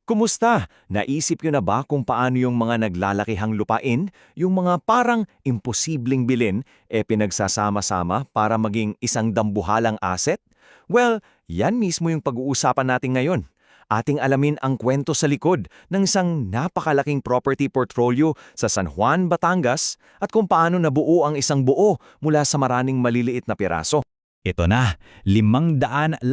Kumusta? Naisip nyo na ba kung paano yung mga naglalakihang lupain, yung mga parang imposibleng bilhin, pinagsasama-sama para maging isang dambuhalang asset? Well, yan mismo yung pag-uusapan natin ngayon. Ating alamin ang kwento sa likod ng isang napakalaking property portfolio sa San Juan, Batangas at kung paano nabuo ang isang buo mula sa maraming maliliit na piraso. Ito na, 511,503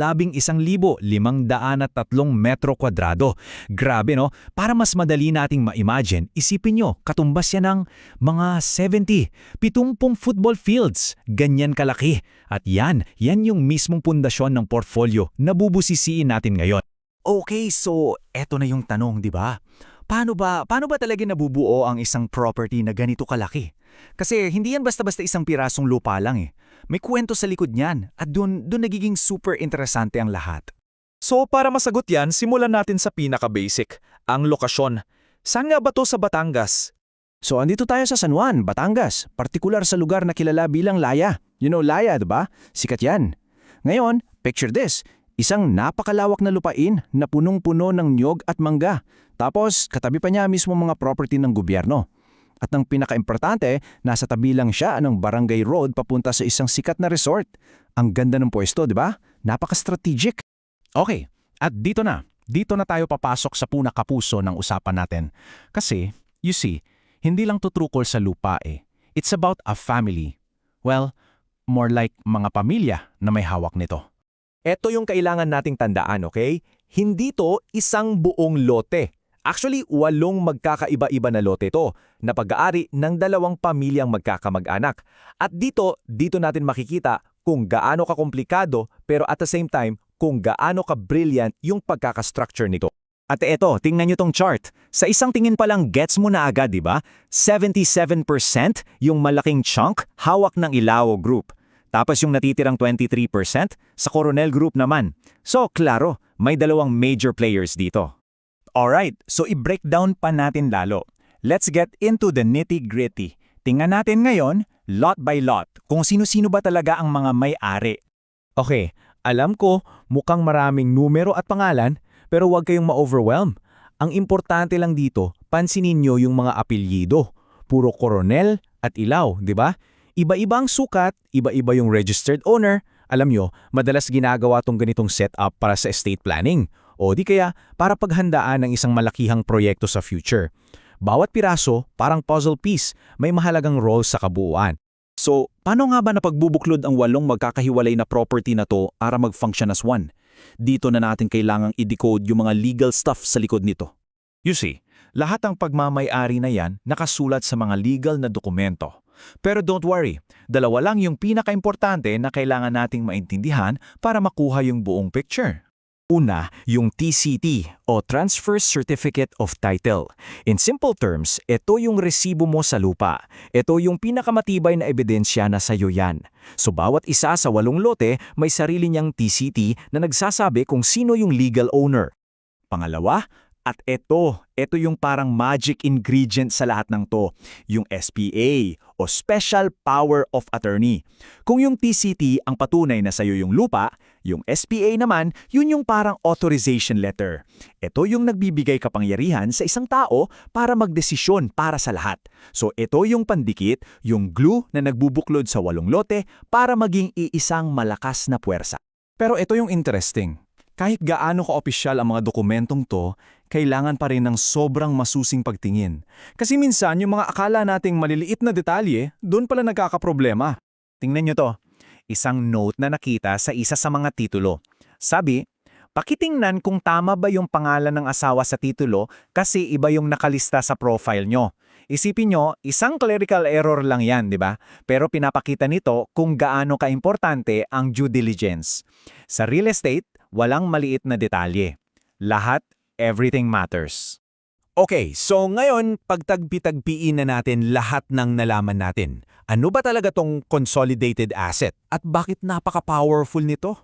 metro kwadrado. Grabe no? Para mas madali nating ma-imagine, isipin nyo, katumbas yan ng mga 70 football fields. Ganyan kalaki. At yan yung mismong pundasyon ng portfolio na bubusisiin natin ngayon. Okay, so eto na yung tanong, di ba? Paano ba talaga nabubuo ang isang property na ganito kalaki? Kasi hindi yan basta-basta isang pirasong lupa lang eh. May kwento sa likod niyan at dun nagiging super interesante ang lahat. So para masagot yan, simulan natin sa pinaka-basic, ang lokasyon. Saan nga ba to sa Batangas? So andito tayo sa San Juan, Batangas, partikular sa lugar na kilala bilang Laya. You know Laya, diba? Sikat yan. Ngayon, picture this, isang napakalawak na lupain na punong-puno ng niyog at mangga. Tapos katabi pa niya mismo mga property ng gobyerno. At ang pinaka-importante, nasa tabi lang siya ng Barangay Road papunta sa isang sikat na resort. Ang ganda ng pwesto, di ba? Napaka-strategic. Okay, at dito na tayo papasok sa punakapuso ng usapan natin. Kasi, you see, hindi lang tutrukol sa lupa eh. It's about a family. Well, more like mga pamilya na may hawak nito. Ito yung kailangan nating tandaan, okay? Hindi to isang buong lote. Actually, 8 magkakaiba-iba na lote ito na pag-aari ng 2 pamilyang magkakamag-anak. At dito natin makikita kung gaano kakomplikado pero at the same time kung gaano ka-brilliant yung pagkakastructure nito. At eto, tingnan nyo tong chart. Sa isang tingin pa lang gets mo na agad, di ba? 77% yung malaking chunk hawak ng Ilao Group. Tapos yung natitirang 23% sa Coronel Group naman. So, klaro, may 2 major players dito. Alright, so i-breakdown pa natin lalo. Let's get into the nitty-gritty. Tingnan natin ngayon, lot by lot, kung sino-sino ba talaga ang mga may-ari. Okay, alam ko mukhang maraming numero at pangalan pero huwag kayong ma-overwhelm. Ang importante lang dito, pansinin nyo yung mga apelyido. Puro Coronel at Ilao, di ba? Iba-iba ang sukat, iba-iba yung registered owner. Alam nyo, madalas ginagawa tong ganitong setup para sa estate planning. O di kaya para paghandaan ng isang malakihang proyekto sa future. Bawat piraso, parang puzzle piece, may mahalagang role sa kabuuan. So, paano nga ba napagbubuklod ang 8 magkakahiwalay na property na to para mag-function as one? Dito na natin kailangang i-decode yung mga legal stuff sa likod nito. You see, lahat ng pagmamay-ari na yan nakasulat sa mga legal na dokumento. Pero don't worry, 2 lang yung pinaka-importante na kailangan nating maintindihan para makuha yung buong picture. Una, yung TCT o Transfer Certificate of Title. In simple terms, ito yung resibo mo sa lupa. Ito yung pinakamatibay na ebidensya na sa'yo yan. So bawat isa sa 8 lote may sarili niyang TCT na nagsasabi kung sino yung legal owner. Pangalawa, at ito yung parang magic ingredient sa lahat ng to, yung SPA o Special Power of Attorney. Kung yung TCT ang patunay na sa'yo yung lupa, yung SPA naman, yun yung parang authorization letter. Ito yung nagbibigay kapangyarihan sa isang tao para magdesisyon para sa lahat. So ito yung pandikit, yung glue na nagbubuklod sa 8 lote para maging iisang malakas na puwersa. Pero ito yung interesting. Kahit gaano ka-opisyal ang mga dokumentong to, kailangan pa rin ng sobrang masusing pagtingin. Kasi minsan yung mga akala nating maliliit na detalye, doon pala nagkakaproblema. Tingnan nyo to, isang note na nakita sa isa sa mga titulo. Sabi, pakitingnan kung tama ba yung pangalan ng asawa sa titulo kasi iba yung nakalista sa profile nyo. Isipin nyo, isang clerical error lang yan, di ba? Pero pinapakita nito kung gaano kaimportante ang due diligence. Sa real estate, walang maliit na detalye. Lahat, everything matters. Okay, so ngayon, pagtagpi-tagpiin na natin lahat ng nalaman natin. Ano ba talaga tong consolidated asset? At bakit napaka-powerful nito?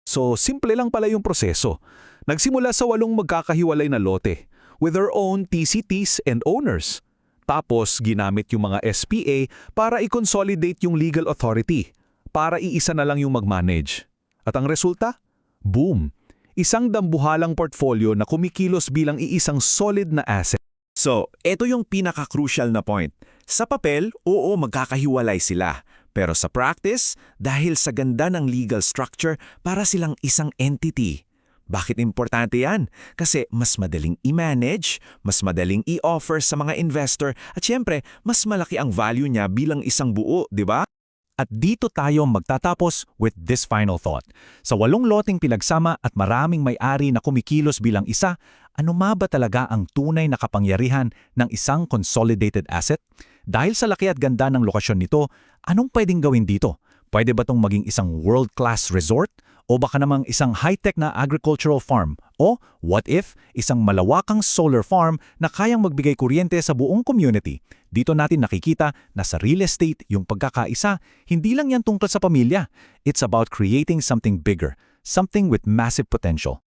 So, simple lang pala yung proseso. Nagsimula sa 8 magkakahiwalay na lote, with their own TCTs and owners. Tapos, ginamit yung mga SPA para i-consolidate yung legal authority, para iisa na lang yung mag-manage. At ang resulta? Boom! Isang dambuhalang portfolio na kumikilos bilang iisang solid na asset. So, ito yung pinaka-crucial na point. Sa papel, oo, magkakahiwalay sila. Pero sa practice, dahil sa ganda ng legal structure, para silang isang entity. Bakit importante yan? Kasi mas madaling i-manage, mas madaling i-offer sa mga investor, at syempre, mas malaki ang value niya bilang isang buo, di ba? At dito tayo magtatapos with this final thought. Sa 8 loteng pinagsama at maraming may-ari na kumikilos bilang isa, ano ma ba talaga ang tunay na kapangyarihan ng isang consolidated asset? Dahil sa laki at ganda ng lokasyon nito, anong pwedeng gawin dito? Pwede ba itong maging isang world-class resort? O baka namang isang high-tech na agricultural farm? O what if isang malawakang solar farm na kayang magbigay kuryente sa buong community? Dito natin nakikita na sa real estate yung pagkakaisa, hindi lang yan tungkol sa pamilya. It's about creating something bigger, something with massive potential.